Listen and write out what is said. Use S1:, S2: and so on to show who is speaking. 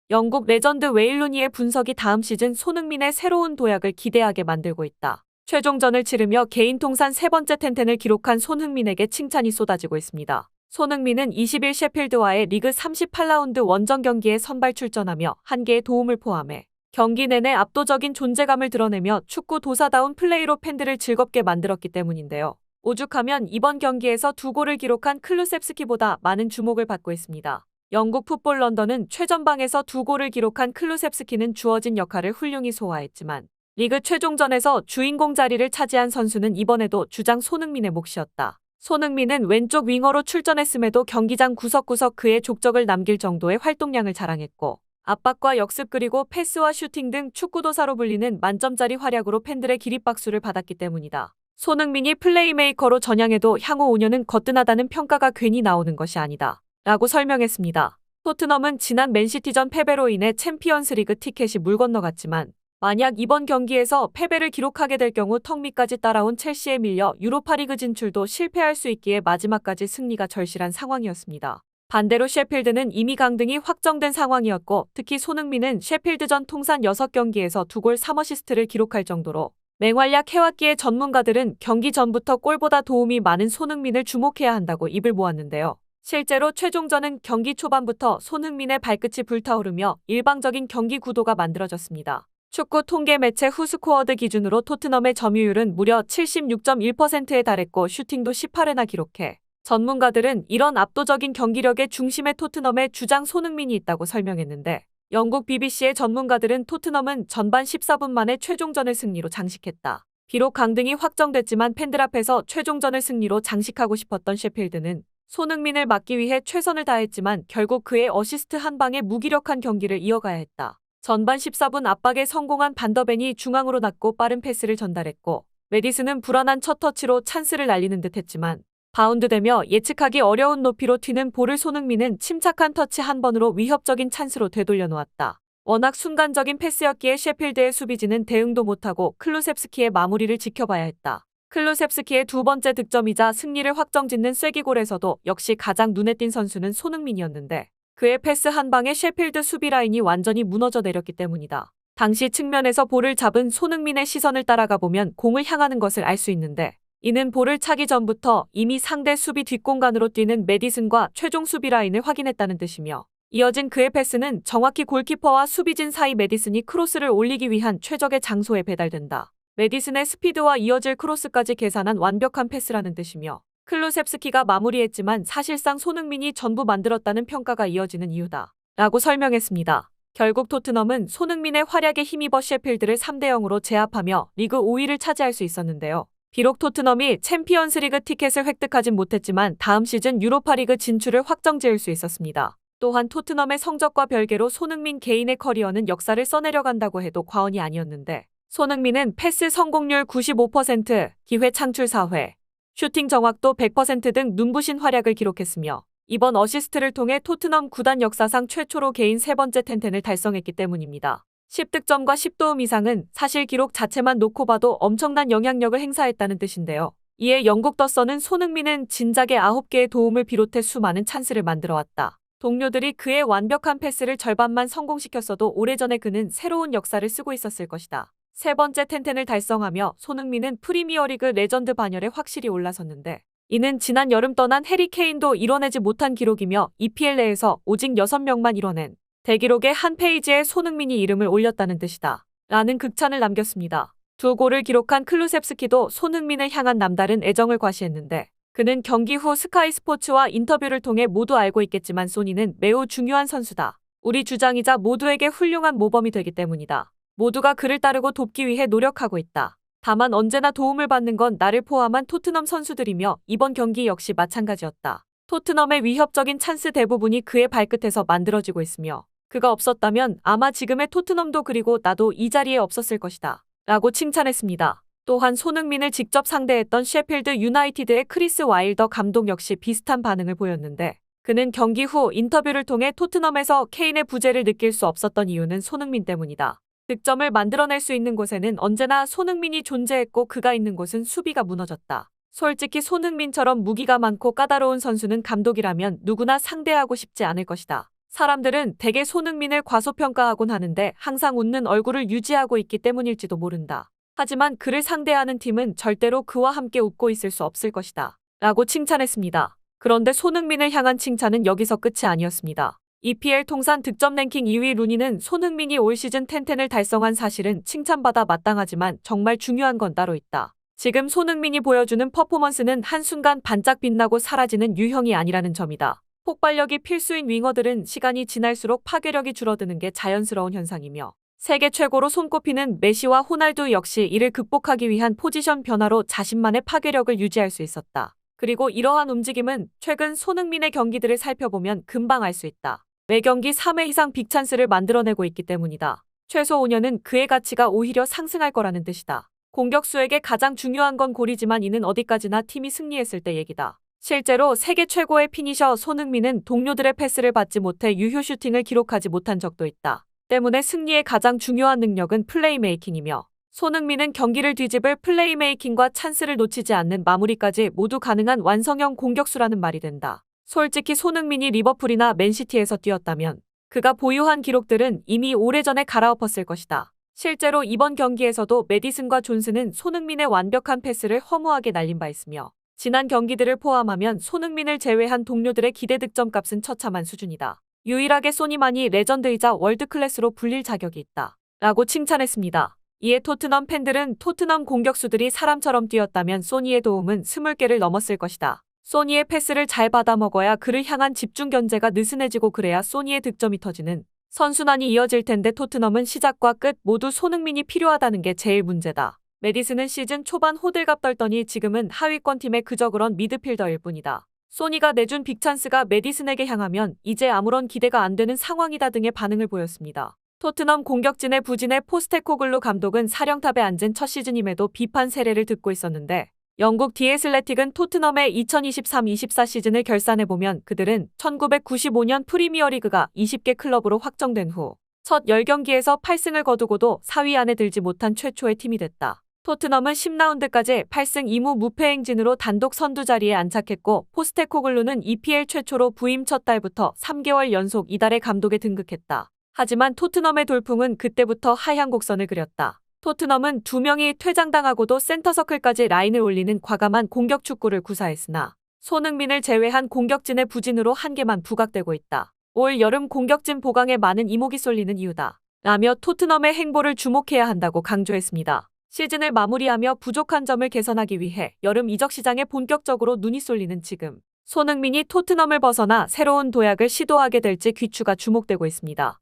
S1: 영국 레전드 웨인 루니의 분석이 다음 시즌 손흥민의 새로운 도약을 기대하게 만들고 있다. 최종전을 치르며 개인 통산 세 번째 텐텐을 기록한 손흥민에게 칭찬이 쏟아지고 있습니다. 손흥민은 20일 셰필드와의 리그 38라운드 원정 경기에 선발 출전하며 한 개의 도움을 포함해 경기 내내 압도적인 존재감을 드러내며 축구 도사다운 플레이로 팬들을 즐겁게 만들었기 때문인데요. 오죽하면 이번 경기에서 두 골을 기록한 클루셉스키보다 많은 주목을 받고 있습니다. 영국 풋볼 런던은 최전방에서 두 골을 기록한 클루셉스키는 주어진 역할을 훌륭히 소화했지만 리그 최종전에서 주인공 자리를 차지한 선수는 이번에도 주장 손흥민의 몫이었다. 손흥민은 왼쪽 윙어로 출전했음에도 경기장 구석구석 그의 족적을 남길 정도의 활동량을 자랑했고 압박과 역습 그리고 패스와 슈팅 등 축구도사로 불리는 만점짜리 활약으로 팬들의 기립박수를 받았기 때문이다. 손흥민이 플레이메이커로 전향해도 향후 5년은 거뜬하다는 평가가 괜히 나오는 것이 아니다. 라고 설명했습니다. 토트넘은 지난 맨시티전 패배로 인해 챔피언스리그 티켓이 물 건너갔지만 만약 이번 경기에서 패배를 기록하게 될 경우 턱 밑까지 따라온 첼시에 밀려 유로파리그 진출도 실패할 수 있기에 마지막까지 승리가 절실한 상황이었습니다. 반대로 셰필드는 이미 강등이 확정된 상황이었고 특히 손흥민은 셰필드전 통산 6경기에서 2골 3어시스트를 기록할 정도로 맹활약 해왔기에 전문가들은 경기 전부터 골보다 도움이 많은 손흥민을 주목해야 한다고 입을 모았는데요. 실제로 최종전은 경기 초반부터 손흥민의 발끝이 불타오르며 일방적인 경기 구도가 만들어졌습니다. 축구 통계 매체 후스코어드 기준으로 토트넘의 점유율은 무려 76.1%에 달했고 슈팅도 18회나 기록해 전문가들은 이런 압도적인 경기력의 중심에 토트넘의 주장 손흥민이 있다고 설명했는데 영국 BBC의 전문가들은 토트넘은 전반 14분 만에 최종전을 승리로 장식했다. 비록 강등이 확정됐지만 팬들 앞에서 최종전을 승리로 장식하고 싶었던 셰필드는 손흥민을 막기 위해 최선을 다했지만 결국 그의 어시스트 한 방에 무기력한 경기를 이어가야 했다. 전반 14분 압박에 성공한 반더벤이 중앙으로 낮고 빠른 패스를 전달했고 메디슨은 불안한 첫 터치로 찬스를 날리는 듯했지만 바운드되며 예측하기 어려운 높이로 튀는 볼을 손흥민은 침착한 터치 한 번으로 위협적인 찬스로 되돌려 놓았다. 워낙 순간적인 패스였기에 셰필드의 수비진은 대응도 못하고 클루셉스키의 마무리를 지켜봐야 했다. 클루셉스키의 두 번째 득점이자 승리를 확정짓는 쐐기골에서도 역시 가장 눈에 띈 선수는 손흥민이었는데 그의 패스 한 방에 셰필드 수비 라인이 완전히 무너져 내렸기 때문이다. 당시 측면에서 볼을 잡은 손흥민의 시선을 따라가 보면 공을 향하는 것을 알 수 있는데 이는 볼을 차기 전부터 이미 상대 수비 뒷공간으로 뛰는 메디슨과 최종 수비 라인을 확인했다는 뜻이며 이어진 그의 패스는 정확히 골키퍼와 수비진 사이 메디슨이 크로스를 올리기 위한 최적의 장소에 배달된다. 메디슨의 스피드와 이어질 크로스까지 계산한 완벽한 패스라는 뜻이며 클루셉스키가 마무리했지만 사실상 손흥민이 전부 만들었다는 평가가 이어지는 이유다. 라고 설명했습니다. 결국 토트넘은 손흥민의 활약에 힘입어 셰필드를 3대0으로 제압하며 리그 5위를 차지할 수 있었는데요. 비록 토트넘이 챔피언스리그 티켓을 획득하진 못했지만 다음 시즌 유로파리그 진출을 확정지을 수 있었습니다. 또한 토트넘의 성적과 별개로 손흥민 개인의 커리어는 역사를 써내려간다고 해도 과언이 아니었는데 손흥민은 패스 성공률 95%, 기회 창출 4회, 슈팅 정확도 100% 등 눈부신 활약을 기록했으며 이번 어시스트를 통해 토트넘 구단 역사상 최초로 개인 세 번째 텐텐을 달성했기 때문입니다. 10득점과 10도움 이상은 사실 기록 자체만 놓고 봐도 엄청난 영향력을 행사했다는 뜻인데요. 이에 영국 더 선은 손흥민은 진작에 9개의 도움을 비롯해 수많은 찬스를 만들어왔다. 동료들이 그의 완벽한 패스를 절반만 성공시켰어도 오래전에 그는 새로운 역사를 쓰고 있었을 것이다. 세 번째 텐텐을 달성하며 손흥민은 프리미어리그 레전드 반열에 확실히 올라섰는데 이는 지난 여름 떠난 해리 케인도 이뤄내지 못한 기록이며 EPL 내에서 오직 6명만 이뤄낸 대기록의 한 페이지에 손흥민이 이름을 올렸다는 뜻이다. 라는 극찬을 남겼습니다. 두 골을 기록한 클루셉스키도 손흥민을 향한 남다른 애정을 과시했는데 그는 경기 후 스카이 스포츠와 인터뷰를 통해 모두 알고 있겠지만 소니는 매우 중요한 선수다. 우리 주장이자 모두에게 훌륭한 모범이 되기 때문이다. 모두가 그를 따르고 돕기 위해 노력하고 있다. 다만 언제나 도움을 받는 건 나를 포함한 토트넘 선수들이며 이번 경기 역시 마찬가지였다. 토트넘의 위협적인 찬스 대부분이 그의 발끝에서 만들어지고 있으며 그가 없었다면 아마 지금의 토트넘도 그리고 나도 이 자리에 없었을 것이다. 라고 칭찬했습니다. 또한 손흥민을 직접 상대했던 셰필드 유나이티드의 크리스 와일더 감독 역시 비슷한 반응을 보였는데 그는 경기 후 인터뷰를 통해 토트넘에서 케인의 부재를 느낄 수 없었던 이유는 손흥민 때문이다. 득점을 만들어낼 수 있는 곳에는 언제나 손흥민이 존재했고 그가 있는 곳은 수비가 무너졌다. 솔직히 손흥민처럼 무기가 많고 까다로운 선수는 감독이라면 누구나 상대하고 싶지 않을 것이다. 사람들은 대개 손흥민을 과소평가하곤 하는데 항상 웃는 얼굴을 유지하고 있기 때문일지도 모른다. 하지만 그를 상대하는 팀은 절대로 그와 함께 웃고 있을 수 없을 것이다. 라고 칭찬했습니다. 그런데 손흥민을 향한 칭찬은 여기서 끝이 아니었습니다. EPL 통산 득점 랭킹 2위 루니는 손흥민이 올 시즌 10을 달성한 사실은 칭찬받아 마땅하지만 정말 중요한 건 따로 있다. 지금 손흥민이 보여주는 퍼포먼스는 한순간 반짝 빛나고 사라지는 유형이 아니라는 점이다. 폭발력이 필수인 윙어들은 시간이 지날수록 파괴력이 줄어드는 게 자연스러운 현상이며 세계 최고로 손꼽히는 메시와 호날두 역시 이를 극복하기 위한 포지션 변화로 자신만의 파괴력을 유지할 수 있었다. 그리고 이러한 움직임은 최근 손흥민의 경기들을 살펴보면 금방 알 수 있다. 매 경기 3회 이상 빅찬스를 만들어내고 있기 때문이다. 최소 5년은 그의 가치가 오히려 상승할 거라는 뜻이다. 공격수에게 가장 중요한 건 골이지만 이는 어디까지나 팀이 승리했을 때 얘기다. 실제로 세계 최고의 피니셔 손흥민은 동료들의 패스를 받지 못해 유효 슈팅을 기록하지 못한 적도 있다. 때문에 승리의 가장 중요한 능력은 플레이메이킹이며 손흥민은 경기를 뒤집을 플레이메이킹과 찬스를 놓치지 않는 마무리까지 모두 가능한 완성형 공격수라는 말이 된다. 솔직히 손흥민이 리버풀이나 맨시티에서 뛰었다면 그가 보유한 기록들은 이미 오래전에 갈아엎었을 것이다. 실제로 이번 경기에서도 메디슨과 존스는 손흥민의 완벽한 패스를 허무하게 날린 바 있으며 지난 경기들을 포함하면 손흥민을 제외한 동료들의 기대 득점값은 처참한 수준이다. 유일하게 소니만이 레전드이자 월드클래스로 불릴 자격이 있다. 라고 칭찬했습니다. 이에 토트넘 팬들은 토트넘 공격수들이 사람처럼 뛰었다면 소니의 도움은 20개를 넘었을 것이다. 소니의 패스를 잘 받아먹어야 그를 향한 집중 견제가 느슨해지고 그래야 소니의 득점이 터지는 선순환이 이어질 텐데 토트넘은 시작과 끝 모두 손흥민이 필요하다는 게 제일 문제다. 메디슨은 시즌 초반 호들갑 떨더니 지금은 하위권 팀의 그저 그런 미드필더일 뿐이다. 소니가 내준 빅찬스가 메디슨에게 향하면 이제 아무런 기대가 안 되는 상황이다 등의 반응을 보였습니다. 토트넘 공격진의 부진의 포스테코글루 감독은 사령탑에 앉은 첫 시즌임에도 비판 세례를 듣고 있었는데 영국 디애슬레틱은 토트넘의 2023-24 시즌을 결산해보면 그들은 1995년 프리미어리그가 20개 클럽으로 확정된 후 첫 10경기에서 8승을 거두고도 4위 안에 들지 못한 최초의 팀이 됐다. 토트넘은 10라운드까지 8승 2무 무패 행진으로 단독 선두 자리에 안착했고 포스테코글루는 EPL 최초로 부임 첫 달부터 3개월 연속 이달의 감독에 등극했다. 하지만 토트넘의 돌풍은 그때부터 하향 곡선을 그렸다. 토트넘은 2명이 퇴장당하고도 센터서클까지 라인을 올리는 과감한 공격 축구를 구사했으나 손흥민을 제외한 공격진의 부진으로 한계만 부각되고 있다. 올 여름 공격진 보강에 많은 이목이 쏠리는 이유다. 라며 토트넘의 행보를 주목해야 한다고 강조했습니다. 시즌을 마무리하며 부족한 점을 개선하기 위해 여름 이적 시장에 본격적으로 눈이 쏠리는 지금 손흥민이 토트넘을 벗어나 새로운 도약을 시도하게 될지 귀추가 주목되고 있습니다.